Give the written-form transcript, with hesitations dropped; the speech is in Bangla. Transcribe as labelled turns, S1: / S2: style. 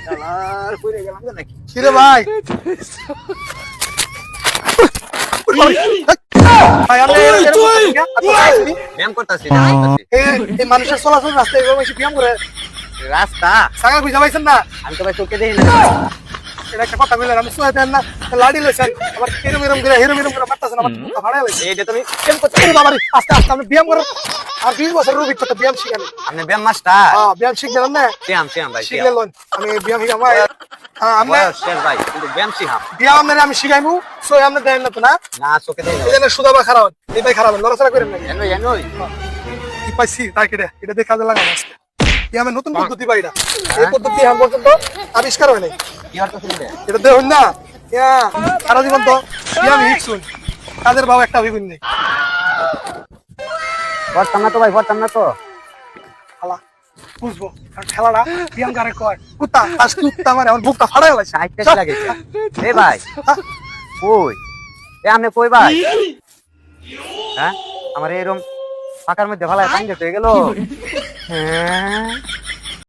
S1: শালার কইরে গেলাম তো নাকি
S2: কিরে ভাই ভাই আপনি
S1: ব্যায়াম করতেছি
S2: এই মানুষের চলাচল রাস্তায় এভাবে এসে ব্যায়াম করে
S1: রাস্তা
S2: সাগা খুঁজে পাইছেন না
S1: আমি তো ভাই চোখে দেখি না
S2: এটা একটা কথা বললেন আমি শুয়ে দেন না লাড়ি লইছেন আবার এরম এরম করে মারতেছেন আমার মুখটা ফাড়াই লাইছে
S1: এইটা তুমি
S2: ব্যায়াম করতে বাবারি আস্তে আস্তে আমি ব্যায়াম করে আর 20 বছর অভিজ্ঞতা ব্যায়াম শিখেন
S1: আপনি ব্যায়াম মাস্টার
S2: হ্যাঁ ব্যায়াম শিখলেন না
S1: শিয়াম ভাই
S2: শিখলে লন আমি ব্যায়াম শিখাম আমরা
S1: শেষ ভাই কিন্তু ব্যায়াম শিখাম
S2: ব্যায়াম আপনার আমি শিখাইমু সো আপনি দেন না তো না
S1: না চোখে দেখি
S2: এই জন্য সুদাবা খারাপ এই ভাই খারাপ লড়াচড়া করেন না
S1: এনই
S2: কি পাইছি তাই কেটে এটা দেখে কাজে লাগাম আজকে ব্যায়ামের নতুন পদ্ধতি পাই এটা এই পদ্ধতি এখন পর্যন্ত আবিষ্কার হয় নাই
S1: কি আর করছিস
S2: এটা দেখুন না সারা জীবন তো ব্যায়াম শিখছুন কাজের ভাব একটা অভিজ্ঞ নেই
S1: করতাম না তো ভাই করতাম না তো
S2: খালা বুঝবো কারণ খেলাটা ব্যায়াম কারে কয় কুত্তা আজ কুত্তা মানে আমার বুকটা ফাড়াই লাগছে
S1: সাইডটা লাগে এ ভাই কই এ আপনি কই ভাই হ্যাঁ আমার এরকম ফাঁকার মধ্যে ভালো পানি হয়ে গেল হ্যাঁ